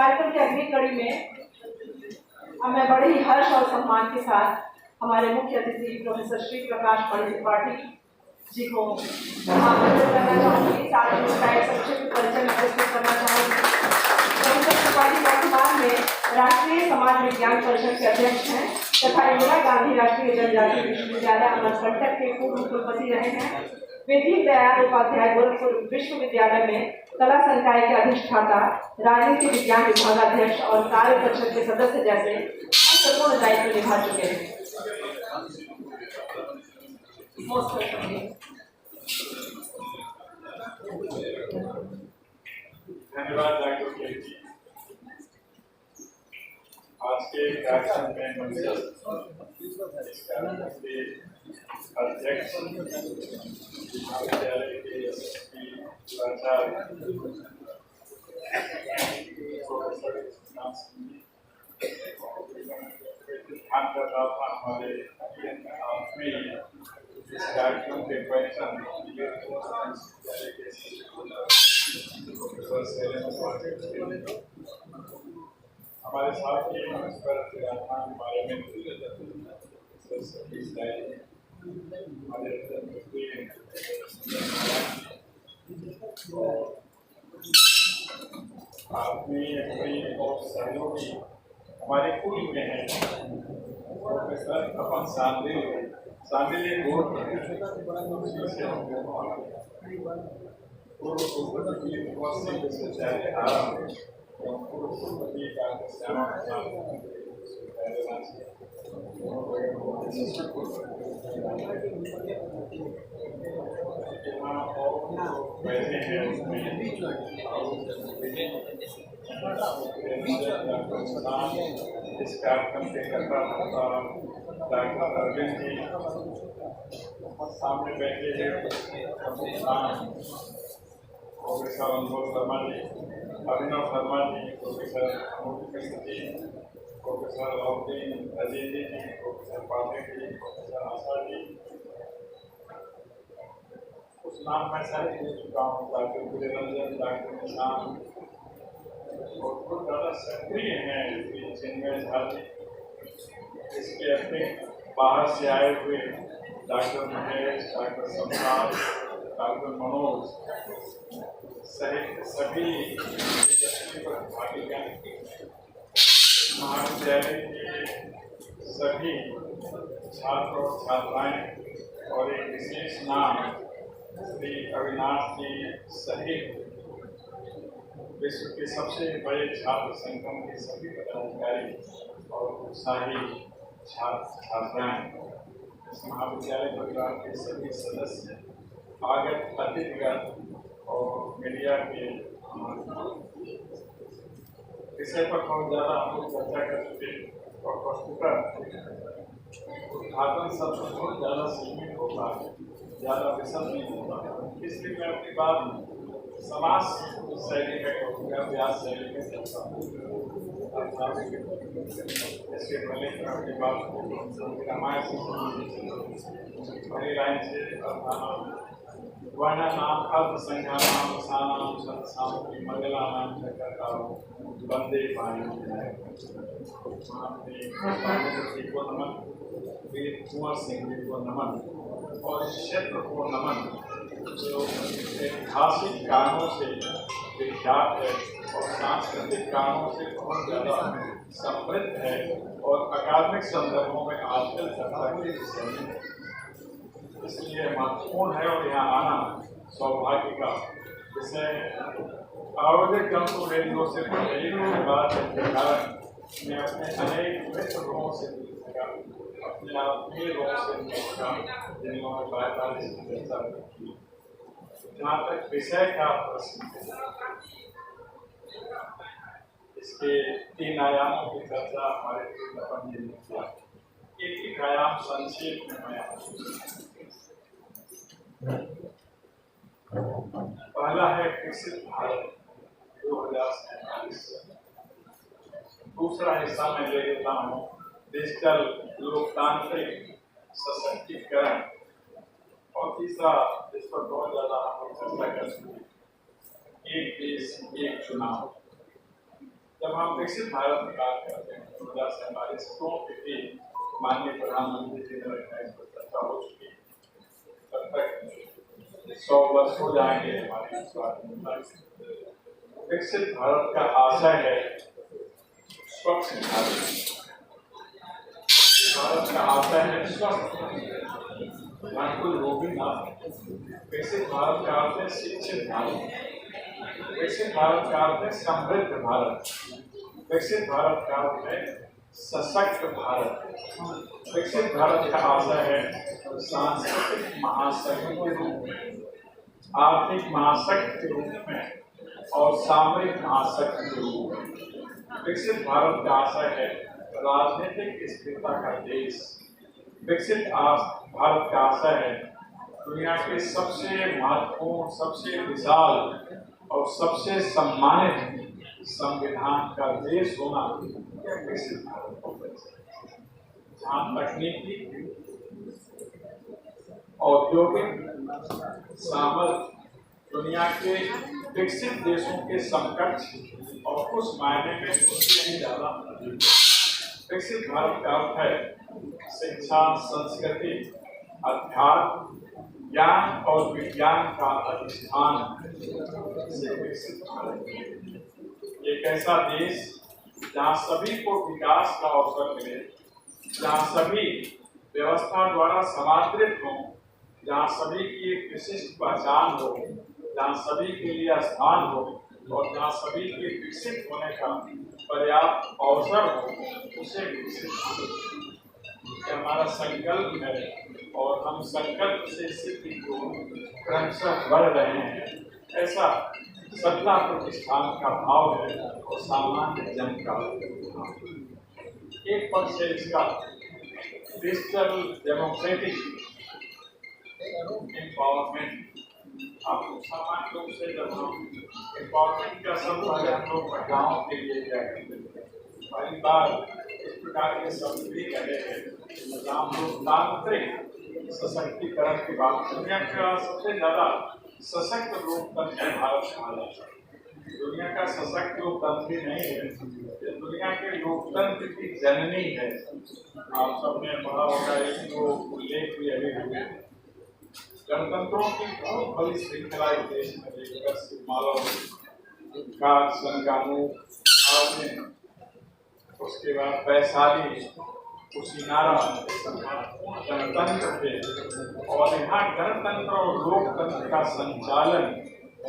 कार्यक्रम की अगली कड़ी में मैं बड़े ही हर्ष और सम्मान के साथ हमारे मुख्य अतिथि प्रोफेसर श्री प्रकाश त्रिपाठी जी को आमंत्रित करना चाहूँगी। साथ ही उनका एक संक्षिप्त परिचय में प्रस्तुत करना चाहूँगी। प्रोफेसर त्रिपाठी वर्तमान में राष्ट्रीय समाज विज्ञान परिषद के अध्यक्ष हैं तथा इंदिरा गांधी राष्ट्रीय जनजातीय विश्वविद्यालय अमरकंटक के पूर्व कुलपति रहे हैं। वे दीनदयाल उपाध्याय गोरखपुर विश्वविद्यालय में कला संकाय के अधिष्ठाता, राजनीति विज्ञान विभागाध्यक्ष और कार्य परिषद के सदस्य जैसे महत्वपूर्ण दायित्व निभा चुके हैं। धन्यवाद डॉक्टर के जी। आज के कार्यक्रम में इस कार्यक्रम के अध्यक्ष विश्वविद्यालय के प्राचार्य प्रोफेसर ध्यान कर रहा था हमारे इस कार्यक्रम के क्वेश्चन हमारे साथ ही के बारे में आपने अपनी बहुत सहयोगी हमारे कुल में है प्रोफेसर अपन सांदिल इस कार्यक्रम के करता डॉक्टर अरविंद जी सामने बैठे हैं, प्रोफेसर अनुभव शर्मा जी, अभिनव शर्मा जी, प्रोफेसर कृष्ण जी, प्रोफेसर राउद्दीन अजीत जी, प्रोफेसर पाठक जी, प्रोफेसर आशा जी, उस नाम मैं शायद ले चुका हूँ, डॉक्टर गुलेरंजन, डॉक्टर निशान और बहुत ज़्यादा सक्रिय हैं जिनमें झा जी, इसके अपने बाहर से आए हुए डॉक्टर महेश, डॉक्टर सम्राट, डॉक्टर मनोज सहित सभी महाविद्यालय के सभी छात्र और छात्राएं और एक विशेष नाम श्री अविनाश जी सहित विश्व के सबसे बड़े छात्र संगठन के सभी पदाधिकारी और उत्साही छात्र छात्राएं, इस महाविद्यालय परिवार के सभी सदस्य, आगत अतिथिगण और मीडिया के विषय पर बहुत ज़्यादा हम लोग चर्चा कर चुके और वस्तुतः उद्घाटन सत्र बहुत ज़्यादा सीमित होता है, ज़्यादा विशद नहीं होता, इसलिए मैं अपनी बात समाज शैली में करूँगा, व्यास शैली में करता हूँ। इसके पहले अपनी बात रामायण पहली लाइन से वर्ण नाम अर्थ संज्ञा नाम सानाम सत्साम मंगला नाम चक्रकारो बंदे पानी जी को नमन, वीर कुंवर सिंह जी को नमन और इस क्षेत्र को नमन जो ऐतिहासिक कारणों से विख्यात है और सांस्कृतिक कारणों से बहुत ज़्यादा समृद्ध है और अकादमिक संदर्भों में आजकल चर्चा की विषय है, इसलिए महत्वपूर्ण है और यहाँ आना सौभाग्य का विषय। आयोजक दल को रेडियो से धन्यवाद के कारण मैं अपने अनेक मित्र लोगों से मिल सका, अपने आत्मीय लोगों से मिल सका, जिन्होंने बातचीत की चर्चा की। जहाँ तक विषय का प्रश्न इसके 3 आयामों की चर्चा हमारे अपन ने किया। एक आयाम संक्षेप में मैं पहला है विकसित भारत 2047। दूसरा हिस्सा मैं ले लेता हूँ डिजिटल लोकतांत्रिक सशक्तिकरण और तीसरा इस पर बहुत ज़्यादा हम चर्चा कर सकते हैं, एक देश एक चुनाव। जब हम विकसित भारत की बात करते हैं 2047 को भी माननीय प्रधानमंत्री जी ने रखा इस पर चर्चा हो चुकी है। तब तक 100 वर्ष हो जाएंगे हमारे इस बात में। विकसित भारत का आशय है स्वच्छ भारत। भारत का आशय है स्वस्थ भारत, कोई रोगी ना। विकसित भारत का अर्थ है शिक्षित भारत। विकसित भारत का अर्थ है समृद्ध भारत। विकसित भारत का अर्थ है सशक्त भारत। विकसित भारत का आशय है सांस्कृतिक महाशक्ति के रूप में, आर्थिक महाशक्ति के रूप में और सामरिक महाशक्ति के रूप में। विकसित भारत का आशय है राजनीतिक स्थिरता का देश। विकसित भारत का आशय है दुनिया के सबसे महत्वपूर्ण, सबसे विशाल और सबसे सम्मानित संविधान का देश होना विकसित भारत को। जहाँ तकनीकी, औद्योगिक सामर्थ्य दुनिया के विकसित देशों के समकक्ष और कुछ मायने में उससे भी ज्यादा। विकसित भारत का अर्थ है शिक्षा, संस्कृति, अध्यात्म, ज्ञान और विज्ञान का अधिष्ठान से विकसित भारत। एक ऐसा देश जहाँ सभी को विकास का अवसर मिले, जहाँ सभी व्यवस्था द्वारा समादृत हो, जहाँ सभी की एक विशिष्ट पहचान हो, जहाँ सभी के लिए स्थान हो और जहाँ सभी के विकसित होने का पर्याप्त अवसर हो, उसे विकसित भारत हमारा संकल्प है और हम संकल्प से सिद्धि को क्रमशः बढ़ रहे हैं। ऐसा सत्ता प्रतिष्ठान का भाव है और सामान्य जन का भाव। एक पक्ष से इसका डिजिटल डेमोक्रेटिक एम्पावरमेंट। आपको सामान्य रूप से जब हम एम्पावरमेंट का शब्द पहले हम लोग महिलाओं के लिए क्या करते थे, पहली बार इस प्रकार के शब्द भी कहे हैं। हम लोग तांत्रिक सशक्तिकरण की बात करते हैं। दुनिया का सबसे ज्यादा सशक्त लोकतंत्र भारत कहा जाता है। दुनिया का सशक्त लोकतंत्र ही नहीं है, ये दुनिया के लोकतंत्र की जननी है। आप सबने पढ़ा होगा, एक उल्लेख भी अभी हुए गणतंत्रों की बहुत बड़ी श्रृंखला इस देश में देखकर मालव का संगामू, उसके बाद वैशाली, कुशीनारा गणतंत्र थे। और यहाँ गणतंत्र और लोकतंत्र का संचालन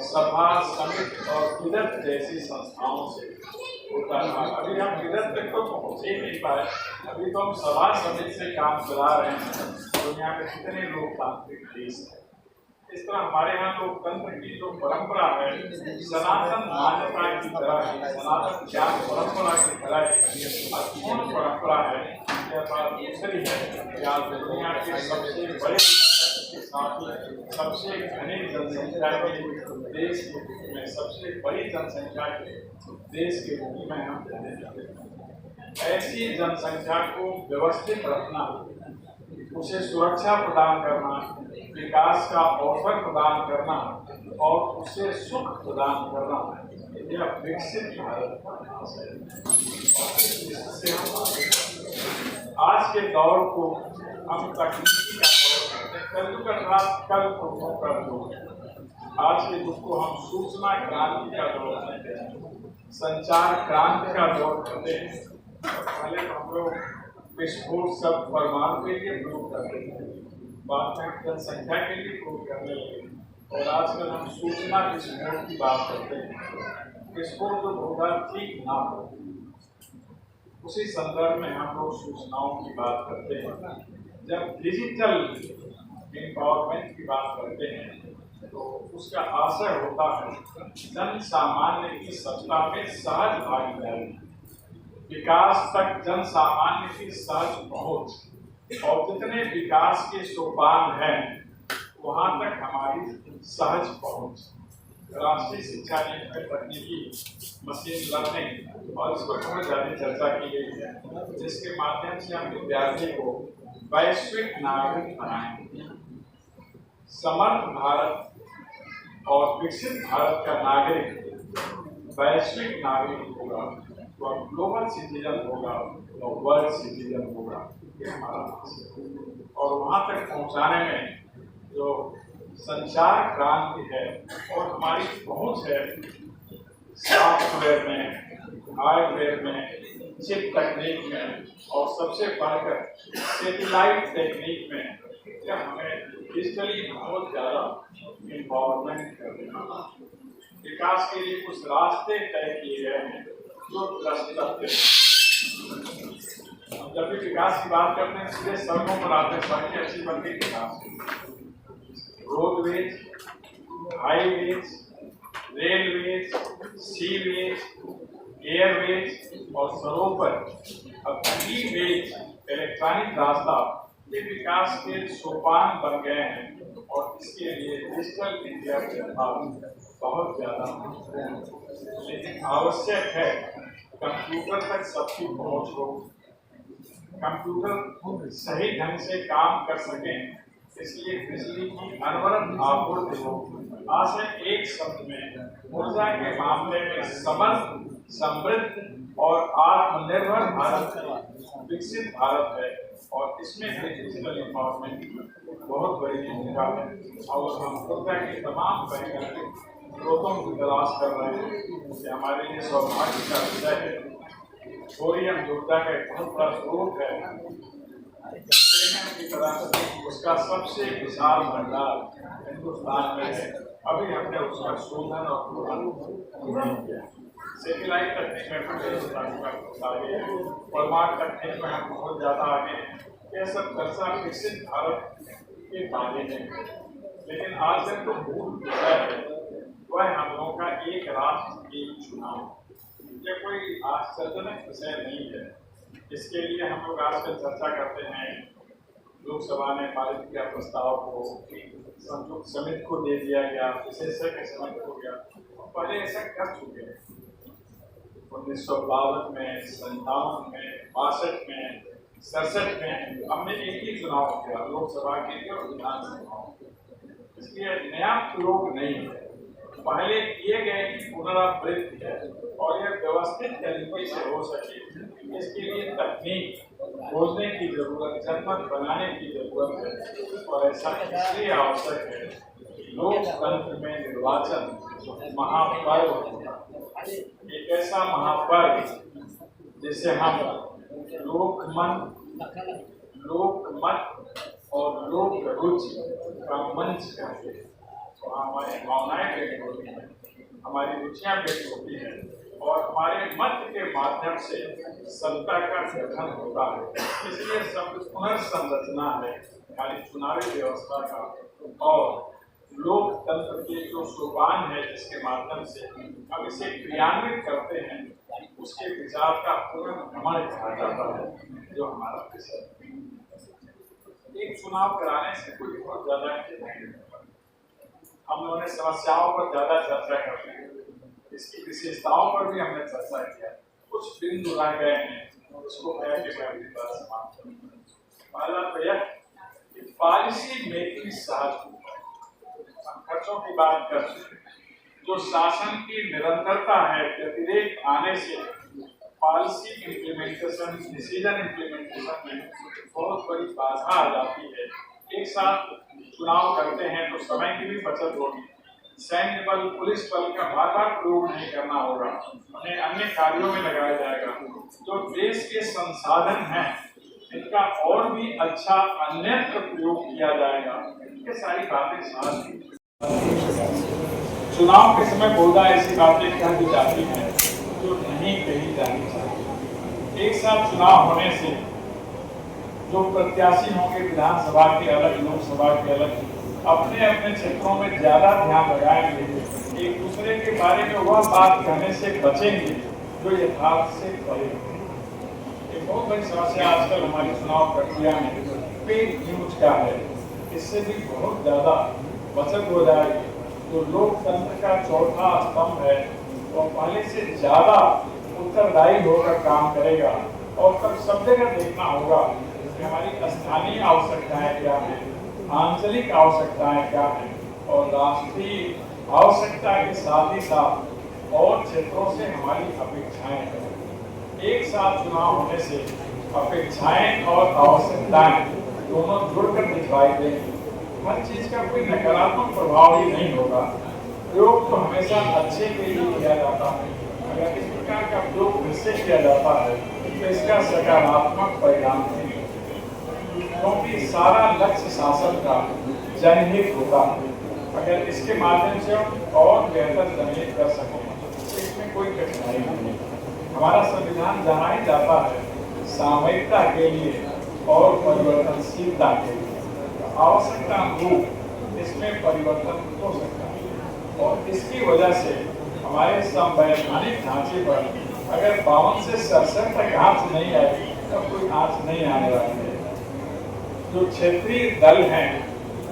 सभा, समिति और किदत जैसी संस्थाओं से होता था। अभी हम किदत तक तो पहुँच ही नहीं पाए, अभी तो हम सभा समिति से काम चला रहे हैं। दुनिया में कितने लोकतांत्रिक देश हैं। इस तरह हमारे यहाँ लोकतंत्र की जो परंपरा है सनातन मान्यता की तरह है, सनातन ज्ञान परंपरा की तरह अपूर्ण परंपरा है। यह बात दूसरी है कि आज दुनिया के सबसे बड़े सबसे घनी जनसंख्या के देश के रूप में, सबसे बड़ी जनसंख्या के देश के रूप में हम जाने जाते हैं। ऐसी जनसंख्या को व्यवस्थित रखना, उसे सुरक्षा प्रदान करना, विकास का अवसर प्रदान करना और उसे सुख प्रदान करना, यह विकसित भारत का आशय है। आज के दौर को हम तकनीकी का दौर कहते हैं। कल को कर दो। आज के युग को हम सूचना क्रांति का दौर कहते हैं, संचार क्रांति का दौर कहते हैं। पहले हम लोग विस्फोट शब्द परमाणु के लिए प्रयोग करते थे, बाद में जनसंख्या के लिए प्रयोग करने लगे और आजकल हम सूचना विस्फोट की बात करते हैं। विस्फोट जो होगा ठीक ना हो, उसी संदर्भ में हम लोग सूचनाओं की बात करते हैं। जब डिजिटल एम्पावरमेंट की बात करते हैं तो उसका आशय होता है जन सामान्य की सत्ता में सहज भागीदारी, विकास तक जन सामान्य की सहज पहुंच और जितने विकास के सोपान हैं वहां तक हमारी सहज पहुंच। राष्ट्रीय शिक्षा नीति में तकनीकी, मशीन लर्निंग और इस पर बहुत ज्यादा चर्चा की गई है, जिसके माध्यम से हम विद्यार्थी को वैश्विक नागरिक बनाएंगे। समर्थ भारत और विकसित भारत का नागरिक वैश्विक नागरिक होगा वह ग्लोबल सिटीजन होगा और वर्ल्ड सिटीजन होगा, ये हमारा लक्ष्य है। और वहाँ तक पहुँचाने में जो संचार क्रांति है और हमारी पहुँच है सॉफ्टवेयर में, हार्डवेयर में, चिप तकनीक में और सबसे बढ़कर सैटेलाइट तकनीक में, क्या हमें डिजिटली बहुत ज़्यादा इम्पावरमेंट करना, विकास के लिए कुछ रास्ते तय किए गए हैं जो द्रष्टव्य। जब भी विकास की बात करते हैं सीधे सड़कों पर आते हैं, सड़कें अच्छी बनती विकास, roadways, highways, railways, sewage, airways और सरोवर, अब ई-वेज, इलेक्ट्रॉनिक रास्ता, ये विकास के सोपान बन गए हैं और इसके लिए डिजिटल इंडिया के भाव बहुत ज्यादा महत्वपूर्ण, लेकिन आवश्यक है कंप्यूटर तक सबकी पहुंच हो, कंप्यूटर सही ढंग से काम कर सकें, इसलिए बिजली की अनवरत आपूर्ति हो। आज है एक शब्द में ऊर्जा के मामले में सबल, समृद्ध और आत्मनिर्भर भारत, विकसित भारत है और इसमें डिजिटल एम्पावरमेंट बहुत बड़ी भूमिका है। और हम ऊर्जा के तमाम वैकल्पिक स्रोतों की तलाश कर रहे हैं, कि हमारे लिए सौभाग्य का विषय है। थोरियम ऊर्जा का एक बहुत बड़ा स्रोत है की तरह, उसका सबसे विशाल भंडार हिंदुस्तान में है। अभी हमने उसका शोधन और नहीं किया। सैटेलाइट तकनीक में आगे है, परमाणु तकनीक में हम बहुत ज्यादा आगे हैं। यह सब चर्चा विकसित भारत के बारे में, लेकिन आज से तो मूल विषय है वह हम लोगों का एक राष्ट्र एक चुनाव। ये कोई आश्चर्यजनक विषय नहीं है। इसके लिए हम लोग आजकल चर्चा करते हैं, लोकसभा ने पारित किया प्रस्ताव को, संयुक्त समिति को दे दिया गया, विशेषज्ञ समिति हो गया, पहले ऐसा कर चुके हैं 1952 में, 57 में, 62 में, 67 में हमने एक ही चुनाव किया, लोकसभा के लिए और विधानसभा। इसलिए नया प्रयोग नहीं है, पहले किए गए की पुनरावृत्ति है और यह व्यवस्थित तरीके से हो सके इसके लिए तकनीक खोजने की जरूरत, जनमत बनाने की जरूरत है। और ऐसा इसलिए आवश्यक है कि लोकतंत्र में निर्वाचन महापर्व होता है, एक ऐसा महापर्व जिसे हम लोकमत और लोक रुचि का मंच कहते हैं। तो हमारी भावनाएं व्यक्त होती हैं, हमारी रुचियां व्यक्त होती हैं और हमारे मत के माध्यम से सत्ता का गठन होता है। इसलिए सब पुनर्संरचना है हमारी चुनावी व्यवस्था का और लोकतंत्र के जो सोपान है जिसके माध्यम से हम इसे क्रियान्वित करते हैं, उसके विचार का पुनर्भ्रमण कहा जाता है, जो हमारा विषय है। एक चुनाव कराने से कोई बहुत ज्यादा नहीं, हम लोगों ने समस्याओं पर ज्यादा चर्चा कर ली, इसकी विशेषताओं पर भी हमने चर्चा किया, कुछ बिंदु रह गए हैं उसको समाप्त। पहला तो यह कि पॉलिसी मेकिंग सहज, हम खर्चों की बात कर चुके, जो शासन की निरंतरता है, व्यतिरेक आने से पॉलिसी इम्प्लीमेंटेशन, डिसीजन इम्प्लीमेंटेशन में बहुत बड़ी बाधा आ जाती है। एक साथ चुनाव करते हैं तो समय की भी बचत होगी, सैन्य बल, पुलिस बल का बार बार प्रयोग नहीं करना होगा, उन्हें अन्य कार्यों में लगाया जाएगा। जो देश के संसाधन हैं इनका और भी अच्छा अन्यत्र प्रयोग किया जाएगा। ये सारी बातें साथ चुनाव के समय बहुत ऐसी बातें कह दी जाती हैं जो नहीं कही जानी चाहिए। एक साथ चुनाव होने से जो प्रत्याशी होंगे विधानसभा के अलग, लोकसभा के अलग, अपने अपने क्षेत्रों में ज्यादा ध्यान लगाएंगे, एक दूसरे के बारे में वह बात कहने से बचेंगे जो यथार्थ से परे। एक बहुत बड़ी समस्या आजकल हमारी चुनाव प्रक्रिया में फेक न्यूज का है, इससे भी बहुत ज्यादा बचत हो जाएगी। जो लोकतंत्र का चौथा स्तंभ है वो पहले से ज्यादा उत्तरदायी होकर काम करेगा और तब सब जगह देखना होगा कि हमारी स्थानीय आवश्यकताएं क्या है, आंचलिक आवश्यकताएं क्या है और राष्ट्रीय आवश्यकता के साथ ही साथ और क्षेत्रों से हमारी अपेक्षाएं हैं। एक साथ चुनाव होने से अपेक्षाएं और आवश्यकताएं दोनों जुड़कर दिखलाई देंगी। हर चीज का कोई नकारात्मक प्रभाव ही नहीं होगा। प्रयोग तो हमेशा अच्छे के लिए किया जाता है। अगर इस प्रकार का प्रयोग फिर से किया जाता है तो इसका सकारात्मक परिणाम नहीं, क्योंकि सारा लक्ष्य शासन का जनहित होता है। अगर इसके माध्यम से और बेहतर जनहित कर सकें तो इसमें कोई कठिनाई नहीं है। हमारा संविधान जाना ही जाता है सामयिकता के लिए और परिवर्तनशीलता के लिए। आवश्यकता अनुरूप इसमें परिवर्तन हो सकता है और इसकी वजह से हमारे संवैधानिक ढांचे पर अगर 52 से 67 तक आंच नहीं आई तो कोई आंच नहीं आने वाली है। जो क्षेत्रीय दल हैं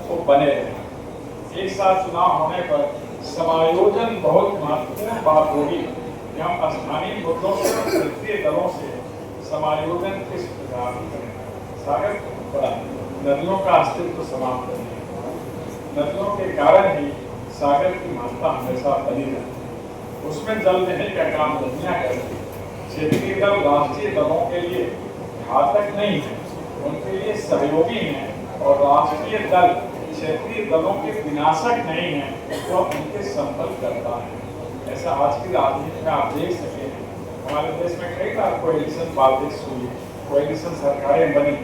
वो बने रहे। एक साथ चुनाव होने पर समायोजन बहुत महत्वपूर्ण बात होगी कि हम स्थानीय मुद्दों से और क्षेत्रीय दलों से समायोजन किस प्रकार करें। सागर बड़ा नदियों का अस्तित्व समाप्त नहीं, नदियों के कारण ही सागर की महत्ता हमेशा बनी रहती। उसमें जल देने का काम नदियां करती। क्षेत्रीय दल राष्ट्रीय दलों के लिए घातक नहीं है, उनके लिए सहयोगी हैं और राष्ट्रीय दल क्षेत्रीय दलों के विनाशक नहीं है तो उनके संबल करता है। ऐसा आज की राजनीति में आप देख सके हमारे देश में कई बार कोएलिशन पॉलिटिक्स हुई, कोएलिशन सरकारें बनी।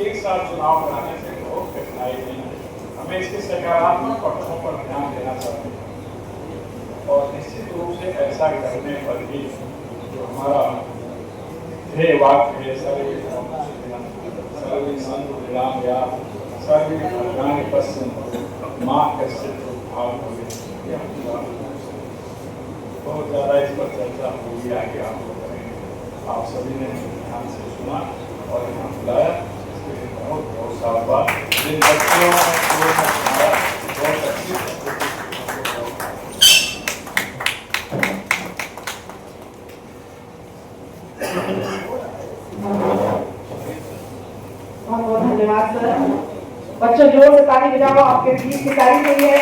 एक साथ चुनाव कराने से बहुत कठिनाई नहीं है। हमें इसके सकारात्मक पक्षों पर ध्यान देना चाहिए और निश्चित रूप से ऐसा करने पर भी जो हमारा ध्येय वाक्य है सर्वे संतु निरामया सर्वे भद्राणि पश्यन्तु मा कश्चित् दुःखभाग् भवेत्। बहुत ज़्यादा इस पर चर्चा होगी, आगे आप लोग करेंगे। आप सभी ने ध्यान से सुना और यहाँ बुलाया, इसके लिए बहुत बहुत साधुवाद। जिन बच्चों ने बहुत अच्छी बहुत बहुत धन्यवाद सर। बच्चों जोर से ताली बजाओ, आपके गीत की तारीफ हुई है।